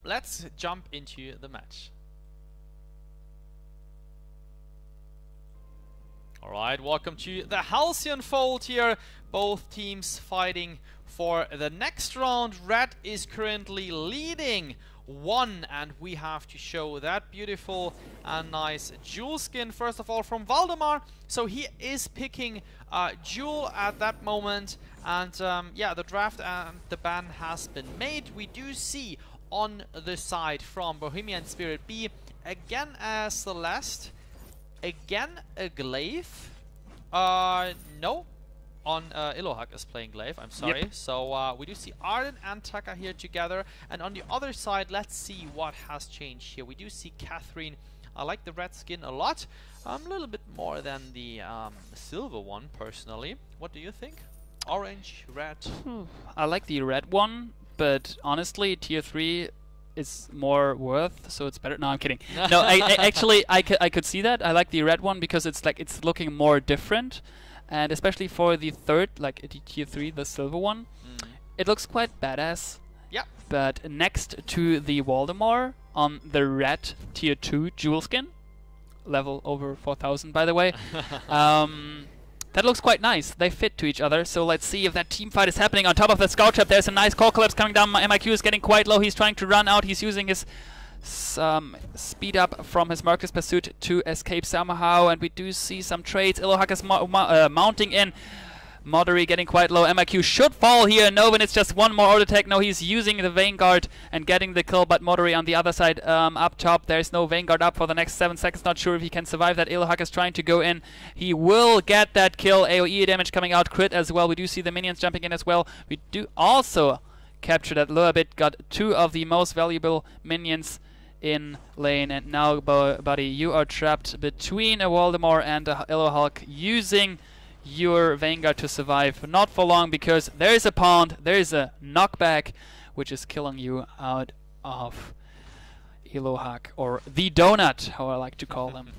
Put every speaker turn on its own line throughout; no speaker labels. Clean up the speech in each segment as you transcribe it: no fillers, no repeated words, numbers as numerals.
let's jump into the match. Alright, welcome to the Halcyon Fold here. Both teams fighting for the next round. Red is currently leading 1, and we have to show that beautiful and nice Jewel skin first of all from Valdemar. So he is picking Jewel at that moment, and yeah, the draft and the ban has been made. We do see on the side from Bohemian Spirit B again a Celeste, again a Glaive. No. On Ilohak is playing Glaive, I'm sorry. Yep. So we do see Arden and Taka here together, and on the other side, let's see what has changed here. We do see Catherine. I like the red skin a lot, a little bit more than the silver one personally. What do you think? Orange, red?
I like the red one, but honestly, tier 3 is more worth, so it's better. No, I'm kidding. No, actually I could see that. I like the red one because it's like it's looking more different. And especially for the third, like tier 3, the silver one, it looks quite badass.
Yeah.
But next to the Waldemar on the red tier 2 jewel skin, level over 4000 by the way, that looks quite nice. They fit to each other. So let's see if that team fight is happening. On top of the scout trap, there's a nice core collapse coming down. MIQ is getting quite low. He's trying to run out. He's using his speed up from his Mercus Pursuit to escape somehow, and we do see some trades. Ilohak is mounting in. Moddery getting quite low. MIQ should fall here. No, when it's just one more auto attack. No, he's using the Vanguard and getting the kill, but Moddery on the other side up top. There's no Vanguard up for the next 7 seconds. Not sure if he can survive that. Ilohak is trying to go in. He will get that kill. AoE damage coming out. Crit as well. We do see the minions jumping in as well. We do also capture that lower bit. Got 2 of the most valuable minions in lane, and now buddy, you are trapped between a Waldemar and a Ilohak, using your Vanguard to survive. Not for long, because there is a pond, there is a knockback which is killing you out of Ilohak, or the donut, how I like to call them.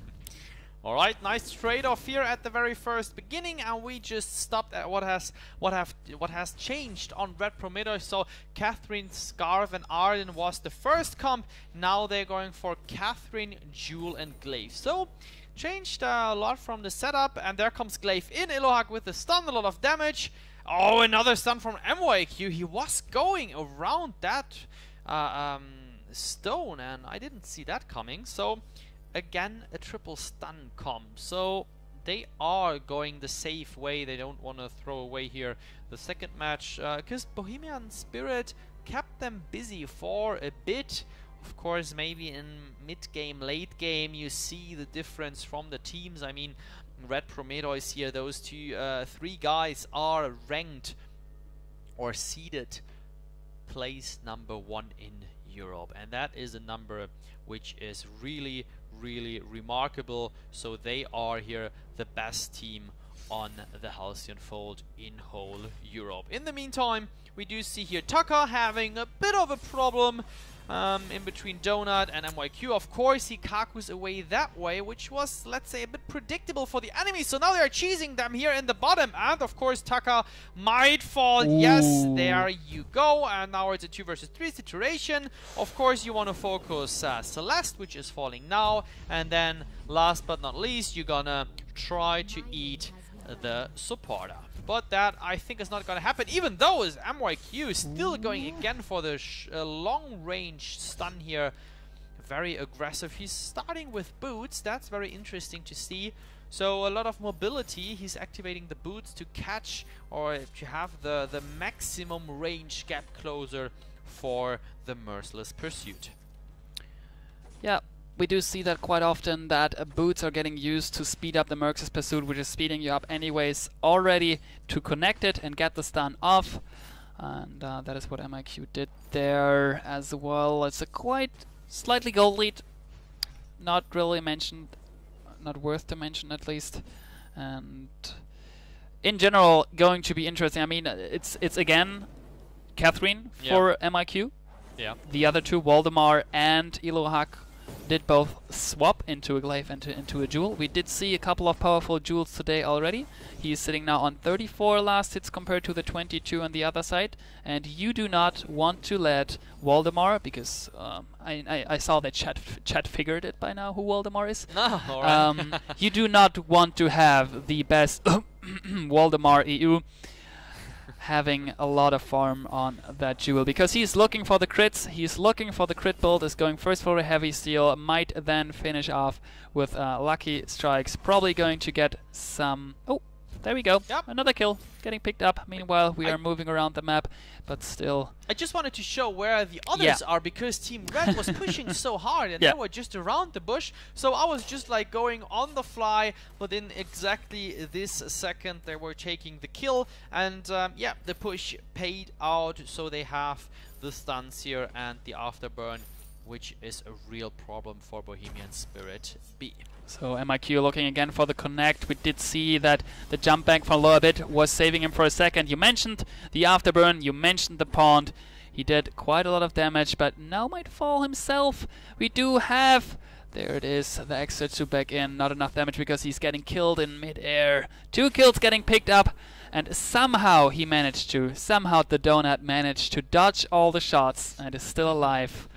Alright, nice trade-off here at the very first beginning, and we just stopped at what has changed on Red Prometheus. So Catherine, Scarf and Arden was the first comp. Now they're going for Catherine, Jewel and Glaive. So changed a lot from the setup, and there comes Glaive in. Ilohak with the stun, a lot of damage. Oh, another stun from MYQ. He was going around that stone, and I didn't see that coming. So again, a triple stun comp. So they are going the safe way. They don't want to throw away here the second match, because Bohemian Spirit kept them busy for a bit. Of course, maybe in mid-game, late-game, you see the difference from the teams. I mean, Red Prometheus here, those 3 guys are ranked or seeded place number 1 in Europe, and that is a number which is really remarkable. So they are here the best team on the Halcyon Fold in whole Europe. In the meantime, we do see here Taka having a bit of a problem in between Donut and MYQ. Of course, he Kaku's away that way, which was, let's say, a bit predictable for the enemy. So now they're cheesing them here in the bottom, and of course Taka might fall. Ooh. Yes, there you go, and now it's a 2 versus 3 situation. Of course, you want to focus Celeste, which is falling now, and then last but not least, you're gonna try to eat the supporter. But that, I think, is not going to happen, even though is MYQ still going again for the long-range stun here. Very aggressive. He's starting with boots. That's very interesting to see. So a lot of mobility. He's activating the boots to catch, or to have the maximum range gap closer for the Merciless Pursuit.
Yeah. We do see that quite often, that boots are getting used to speed up the Merciless Pursuit, which is speeding you up anyways already to connect it and get the stun off. And that is what MIQ did there as well. It's a quite slightly gold lead. Not really mentioned, not worth to mention at least. And in general, going to be interesting. I mean, it's again Catherine for MIQ.
Yeah.
The other 2, Waldemar and Ilohak, did both swap into a glaive and into a jewel. We did see a couple of powerful jewels today already. He's sitting now on 34 last hits compared to the 22 on the other side. And you do not want to let Waldemar, because I saw that chat figured it by now who Waldemar is.
No, alright.
You do not want to have the best Waldemar EU having a lot of farm on that jewel, because he's looking for the crits, he's looking for the crit build, is going first for a heavy steel, might then finish off with lucky strikes, probably going to get some... Oh, there we go,
yep.
Another kill getting picked up. Meanwhile, we are moving around the map, but still...
I just wanted to show where the others are, because Team Red was pushing so hard and they were just around the bush. So I was just like going on the fly, but in exactly this second they were taking the kill. And yeah, the push paid out, so they have the stuns here and the afterburn, which is a real problem for Bohemian Spirit B.
So MIQ looking again for the connect. We did see that the jump back from lower bit was saving him for a second. You mentioned the afterburn, you mentioned the pond. He did quite a lot of damage, but now might fall himself. We do have, there it is, the extra 2 back in. Not enough damage because he's getting killed in mid-air. 2 kills getting picked up, and somehow he managed to, somehow the donut managed to dodge all the shots and is still alive.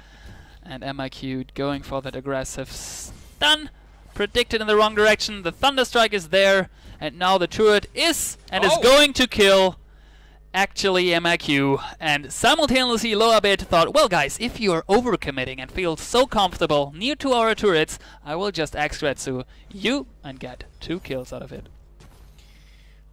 And MIQ going for that aggressive stun. Predicted in the wrong direction. The Thunderstrike is there, and now the turret is and is going to kill actually MIQ. And simultaneously lower bit thought, well guys, if you are overcommitting and feel so comfortable near to our turrets, I will just X-Retsu you and get 2 kills out of it.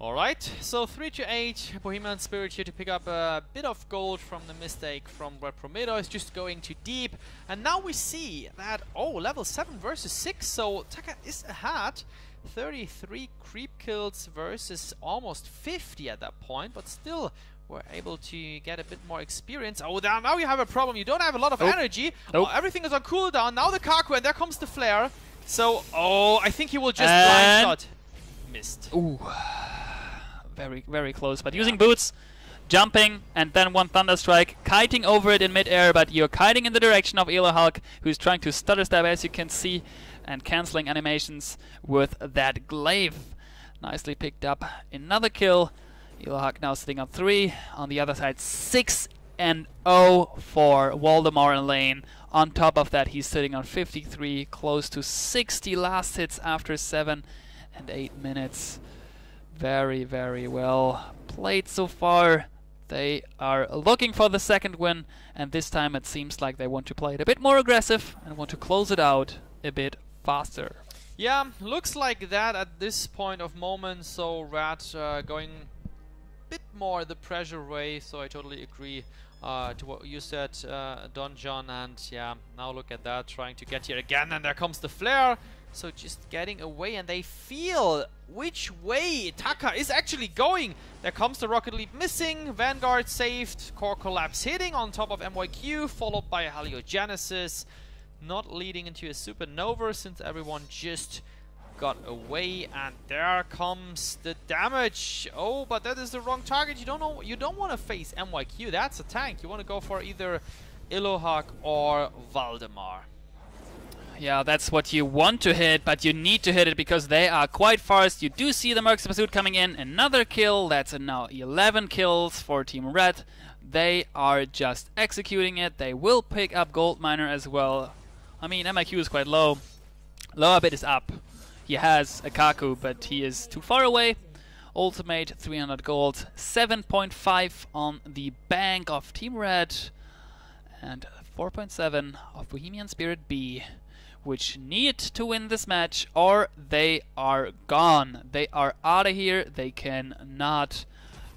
Alright, so 3-8, Bohemian Spirit here to pick up a bit of gold from the mistake from Red Prometheus, just going too deep. And now we see that, level 7 versus 6, so Taka is ahead. 33 creep kills versus almost 50 at that point, but still we're able to get a bit more experience. Oh, now you have a problem, you don't have a lot of energy. Everything is on cooldown, now the Kaku, and there comes the flare. So, I think he will just blind shot. Missed.
Ooh. Very, very close, but using boots, jumping, and then one Thunderstrike, kiting over it in mid-air, but you're kiting in the direction of Elohulk, who's trying to stutter step, as you can see, and cancelling animations with that glaive. Nicely picked up. Another kill. Elohulk now sitting on 3. On the other side, 6-0 for Waldemar and Lane. On top of that, he's sitting on 53, close to 60 last hits after 7 and 8 minutes. Very, very well played so far. They are looking for the second win, and this time it seems like they want to play it a bit more aggressive and want to close it out a bit faster.
Yeah, looks like that at this point of moment, so Rat going a bit more the pressure way, so I totally agree to what you said, Don John, and yeah, now look at that, trying to get here again, and there comes the flare. So just getting away, and they feel which way Taka is actually going. There comes the Rocket Leap missing, Vanguard saved, Core Collapse hitting on top of MYQ, followed by a Heliogenesis, not leading into a Supernova since everyone just got away, and there comes the damage. Oh, but that is the wrong target. You don't want to face MYQ. That's a tank. You want to go for either Elohulk or Waldemar.
Yeah, that's what you want to hit, but you need to hit it because they are quite fast. You do see the Mercs Pursuit coming in. Another kill. That's now 11 kills for Team Red. They are just executing it. They will pick up Gold Miner as well. I mean, MIQ is quite low. Lower bit is up. He has a Kaku, but he is too far away. Ultimate, 300 gold. 7.5 on the bank of Team Red. And 4.7 of Bohemian Spirit B, which need to win this match or they are gone. They are out of here. They cannot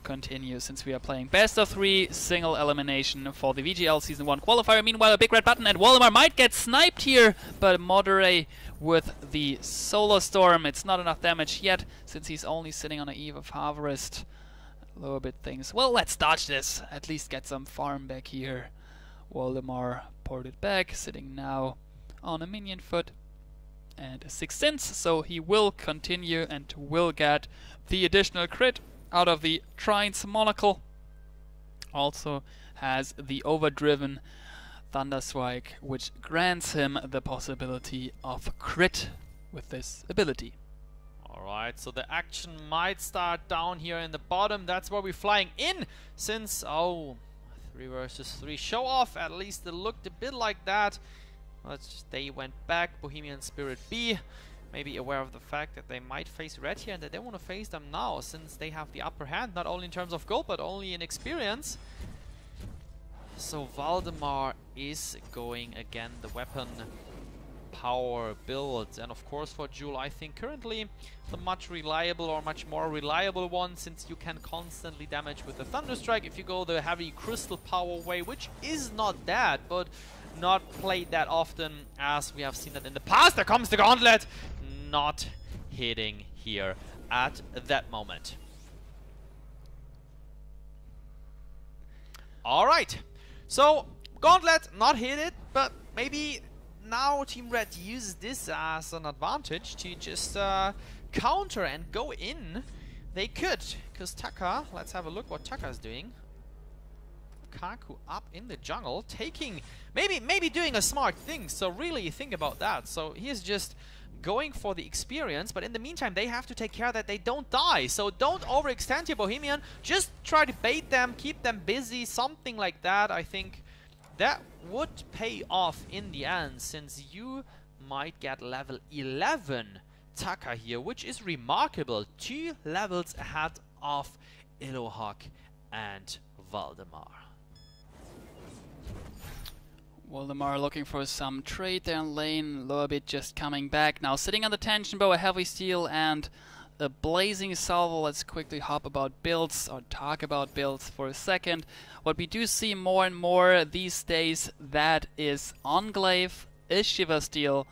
continue since we are playing best of 3 single elimination for the VGL Season 1 qualifier. Meanwhile, a big red button, and Waldemar might get sniped here, but Modere with the Solar Storm. It's not enough damage yet since he's only sitting on an Eve of Harvest. Lower bit things. Well, let's dodge this. At least get some farm back here. Waldemar ported back, sitting now on a minion foot and a 6 cents, so he will continue and will get the additional crit out of the Trine's Monocle. Also has the overdriven Thunder Strike, which grants him the possibility of crit with this ability.
Alright, so the action might start down here in the bottom. That's where we're flying in, since, 3 versus 3 show off. At least it looked a bit like that. They went back. Bohemian Spirit B, maybe aware of the fact that they might face red here, and they don't want to face them now, since they have the upper hand, not only in terms of gold, but only in experience. So Valdemar is going again the weapon power build, and of course for Jewel, I think currently the much more reliable one, since you can constantly damage with the Thunder Strike if you go the heavy crystal power way, which is not bad, but not played that often as we have seen that in the past. There comes the Gauntlet, not hitting here at that moment. Alright, so Gauntlet not hit it, but maybe now Team Red uses this as an advantage to just counter and go in. They could, because Taka, let's have a look what Taka is doing. Kaku up in the jungle, taking, maybe doing a smart thing, so really think about that. So he's just going for the experience, but in the meantime they have to take care that they don't die. So don't overextend your Bohemian, just try to bait them, keep them busy, something like that. I think that would pay off in the end, since you might get level 11 Taka here, which is remarkable. 2 levels ahead of Illohawk and Valdemar.
Valdemar looking for some trade there in lane, lower bit just coming back. Now sitting on the tension bow, a heavy steel and a blazing salvo. Let's quickly hop about builds, or talk about builds for a second. What we do see more and more these days, that is Enclave, is Shiva Steel,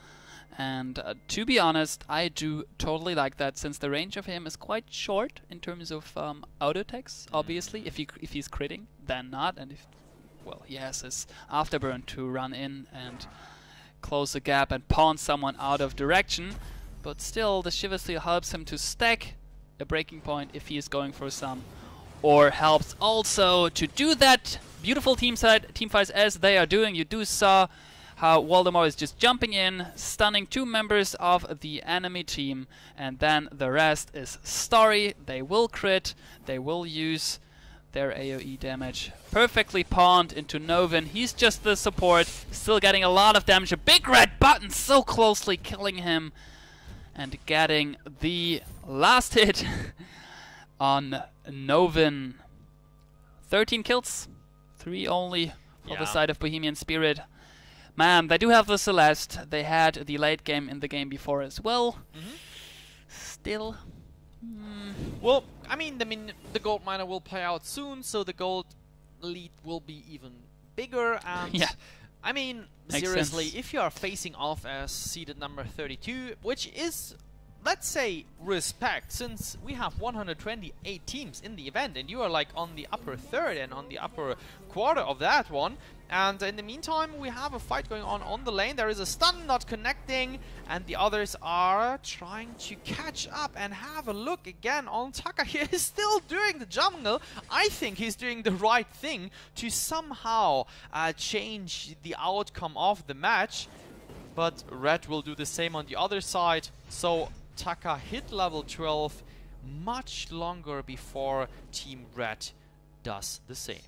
and to be honest, I do totally like that, since the range of him is quite short in terms of auto attacks. Obviously, if he's critting, then not, and if, well, he has his afterburn to run in and close the gap and pawn someone out of direction. But still, the Shiva Steel helps him to stack a breaking point if he is going for some, or helps also to do that beautiful team fights as they are doing. You do saw how Valdemar is just jumping in, stunning 2 members of the enemy team, and then the rest is story. They will crit, they will use their AoE damage. Perfectly pawned into Novin. He's just the support, still getting a lot of damage. A big red button so closely killing him, and getting the last hit on Novin. 13 kills, 3 only for the side of Bohemian Spirit. Man, they do have the Celeste. They had the late game in the game before as well. Still.
Well, I mean, the gold miner will play out soon, so the gold lead will be even bigger. And
yeah.
I mean,
Makes
seriously,
sense.
if you are facing off as seeded number 32, which is, let's say, respect, since we have 128 teams in the event, and you are like on the upper third and on the upper quarter of that one. And in the meantime, we have a fight going on the lane. There is a stun not connecting, and the others are trying to catch up. And have a look again on Taka. He is still doing the jungle. I think he's doing the right thing to somehow change the outcome of the match. But Red will do the same on the other side. So Taka hit level 12 much longer before Team Red does the same.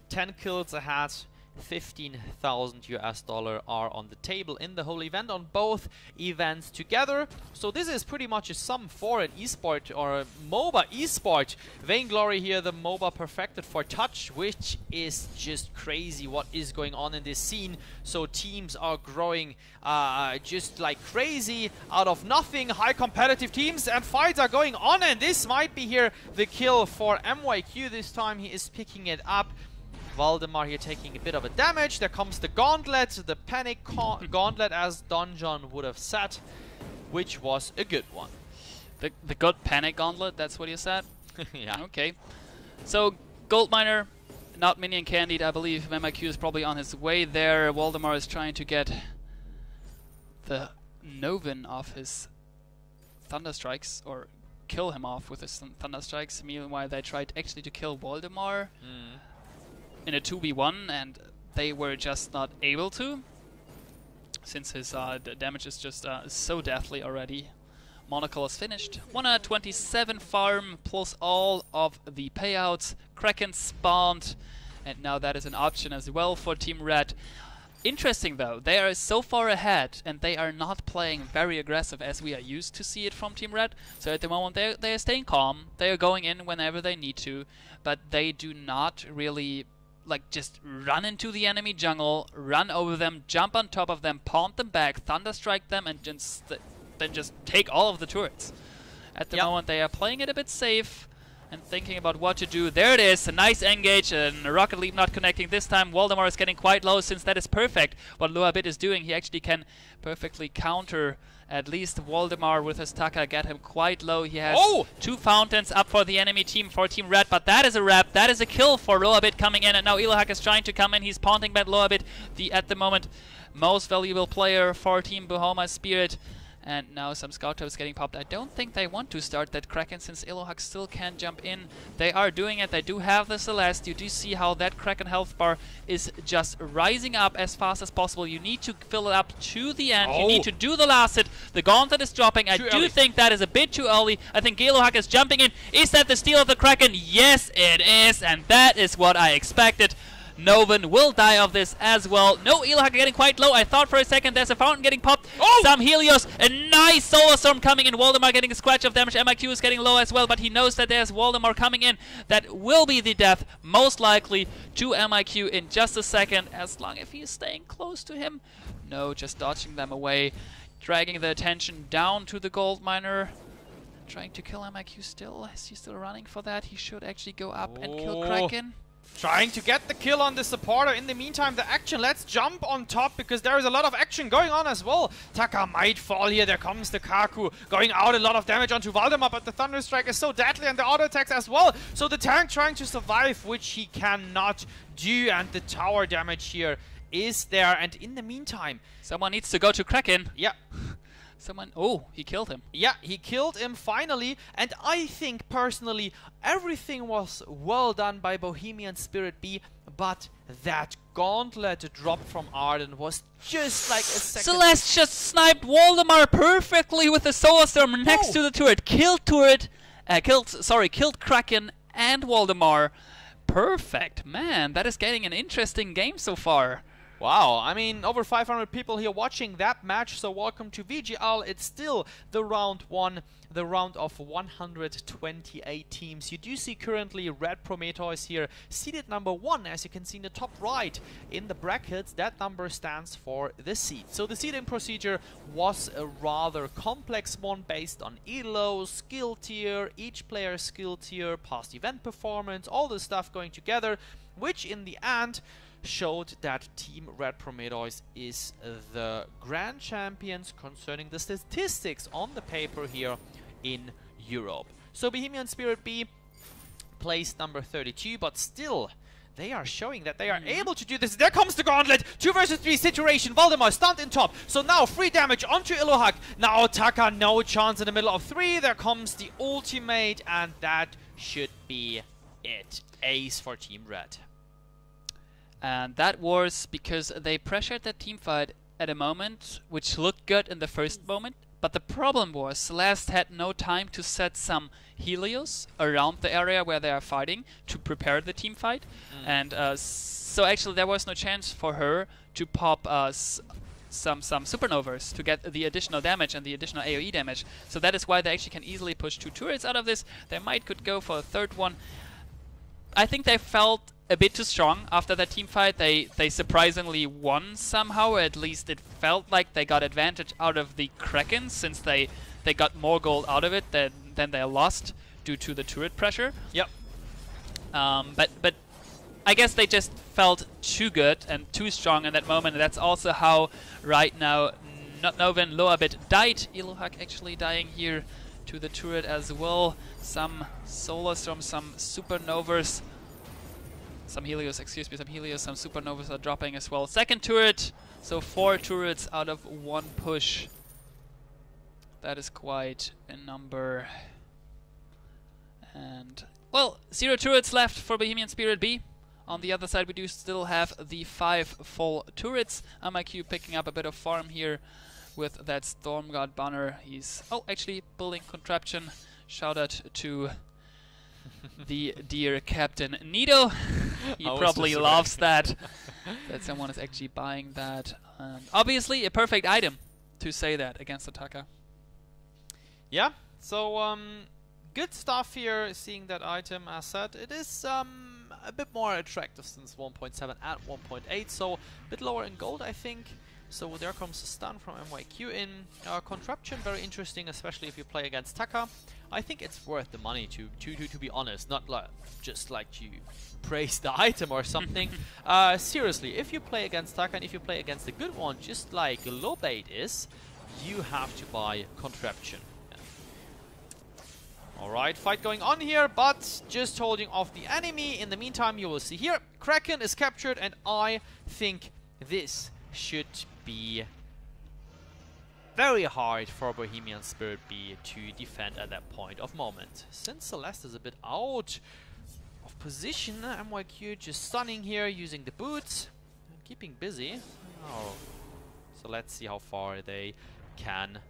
10 kills ahead, 15,000 US dollar are on the table in the whole event on both events together. So this is pretty much a sum for an esport or a MOBA esport. Vainglory here, the MOBA perfected for touch, which is just crazy what is going on in this scene. So teams are growing just like crazy out of nothing. High competitive teams and fights are going on, and this might be here the kill for MYQ. This time he is picking it up. Valdemar here taking a bit of a damage. There comes the gauntlet, the panic gauntlet, as Don John would have said, which was a good one.
The good panic gauntlet, that's what you said?
Yeah.
Okay. So, Gold Miner, not minion candied, I believe. MIQ is probably on his way there. Valdemar is trying to get the Novin off his Thunder Strikes, or kill him off with his Thunder Strikes. Meanwhile, they tried actually to kill Valdemar. in a 2v1, and they were just not able to, since his damage is just so deathly already. Monocle is finished. 127 farm plus all of the payouts. Kraken spawned, and now that is an option as well for Team Red. Interesting though, they are so far ahead and they are not playing very aggressive as we are used to see it from Team Red. So at the moment they are staying calm, they are going in whenever they need to, but they do not really like just run into the enemy jungle, run over them, jump on top of them, paunt them back, thunderstrike them, and then just take all of the turrets. At the moment they are playing it a bit safe and thinking about what to do. There it is, a nice engage, and Rocket Leap not connecting this time. Waldemar is getting quite low, since that is perfect. What Loabit is doing, he actually can perfectly counter at least Waldemar with his Taka, get him quite low. He has 2 fountains up for the enemy team, for Team Red, but that is a wrap. That is a kill for Loabit coming in, and now Elohak is trying to come in. He's taunting back Loabit, the at the moment most valuable player for Team Bohemian Spirit. And now some scout traps getting popped. I don't think they want to start that Kraken, since Elohak still can jump in. They are doing it. They do have the Celeste. You do see how that Kraken health bar is just rising up as fast as possible. You need to fill it up to the end. You need to do the last hit. The gauntlet is dropping. I do think that is a bit too early. I think Elohak is jumping in. Is that the steal of the Kraken? Yes, it is. And that is what I expected. Novan will die of this as well. No, Elohak getting quite low. I thought for a second there's a fountain getting popped. Some Helios. A nice Solar Storm coming in. Waldemar getting a scratch of damage. MIQ is getting low as well, but he knows that there's Waldemar coming in. That will be the death, most likely, to MIQ in just a second, as long as he is staying close to him. No, just dodging them away. Dragging the attention down to the gold miner. Trying to kill MIQ still. Is he still running for that? He should actually go up and kill Kraken.
Trying to get the kill on the supporter. In the meantime, the action, let's jump on top, because there is a lot of action going on as well. Taka might fall here. There comes the Kaku going out, a lot of damage onto Waldemar, but the Thunderstrike is so deadly, and the auto attacks as well. So the tank trying to survive, which he cannot do, and the tower damage here is there. And in the meantime,
someone needs to go to Kraken.
Yeah.
Someone... Oh, he killed him.
Yeah, he killed him finally. And I think, personally, everything was well done by Bohemian Spirit B, but that gauntlet drop from Arden was just like a second.
Celeste just sniped Waldemar perfectly with the Solar Storm next to the turret. Killed Kraken and Waldemar. Perfect. Man, that is getting an interesting game so far.
Wow, I mean, over 500 people here watching that match, so welcome to VGL. It's still the round 1, the round of 128 teams. You do see currently Red Prometheus here, seeded number 1, as you can see in the top right in the brackets. That number stands for the seed. So the seeding procedure was a rather complex one, based on elo, skill tier, each player's skill tier, past event performance, all the stuff going together, which in the end showed that Team Red Prometheus is the grand champions concerning the statistics on the paper here in Europe. So Bohemian Spirit B placed number 32, but still they are showing that they are able to do this. There comes the gauntlet, 2 versus 3 situation. Waldemar stunned in top, so now free damage onto Elohak. Now Taka, no chance in the middle of 3. There comes the ultimate, and that should be it. Ace for Team Red.
And that was because they pressured that team fight at a moment which looked good in the first moment, but the problem was Celeste had no time to set some Helios around the area where they are fighting to prepare the team fight, and so actually there was no chance for her to pop some supernovas to get the additional damage and the additional AoE damage. So that is why they actually can easily push 2 turrets out of this. They could go for a third one. I think they felt a bit too strong after that team fight. They surprisingly won somehow, or at least it felt like they got advantage out of the Kraken, since they got more gold out of it than they lost due to the turret pressure.
Yep.
But I guess they just felt too good and too strong in that moment, and that's also how right now Novan Loabit died. Elohak actually dying here to the turret as well. Some Solar Storm, some Supernovas. Some Helios, some Supernovas are dropping as well. Second turret, so 4 turrets out of 1 push. That is quite a number. And, well, 0 turrets left for Bohemian Spirit B. On the other side, we do still have the 5 full turrets. MIQ picking up a bit of farm here with that Storm God banner. He's actually building contraption. Shout out to the dear Captain Nido. He probably loves that someone is actually buying that. And obviously, a perfect item to say that against Ataka.
Yeah. So good stuff here. Seeing that item, as said, it is a bit more attractive since 1.7 at 1.8, so a bit lower in gold, I think. So there comes a stun from MYQ in. Contraption, very interesting, especially if you play against Taka. I think it's worth the money to be honest, not just like to praise the item or something. Seriously, if you play against Taka and if you play against a good one, just like Lobate is, you have to buy Contraption. Alright, fight going on here, but just holding off the enemy. In the meantime, you will see here, Kraken is captured, and I think this should be very hard for Bohemian Spirit B to defend at that point of moment. Since Celeste is a bit out of position, MYQ just stunning here, using the boots, keeping busy. Oh, so let's see how far they can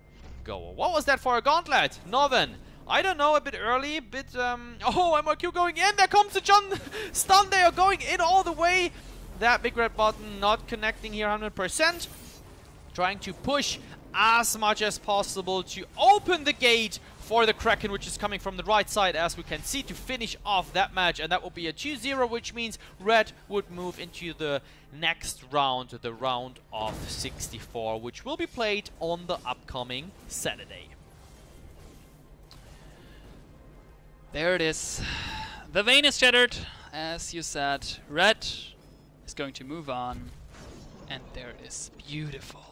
go. What was that for a gauntlet? Northern. I don't know, a bit early, oh, MRQ going in, there comes the stun, they are going in all the way. That big red button not connecting here 100%. Trying to push as much as possible to open the gate for the Kraken, which is coming from the right side, as we can see, to finish off that match. And that will be a 2-0, which means red would move into the next round, the round of 64, which will be played on the upcoming Saturday.
There it is. The vein is shattered. As you said, red is going to move on. And there it is. Beautiful.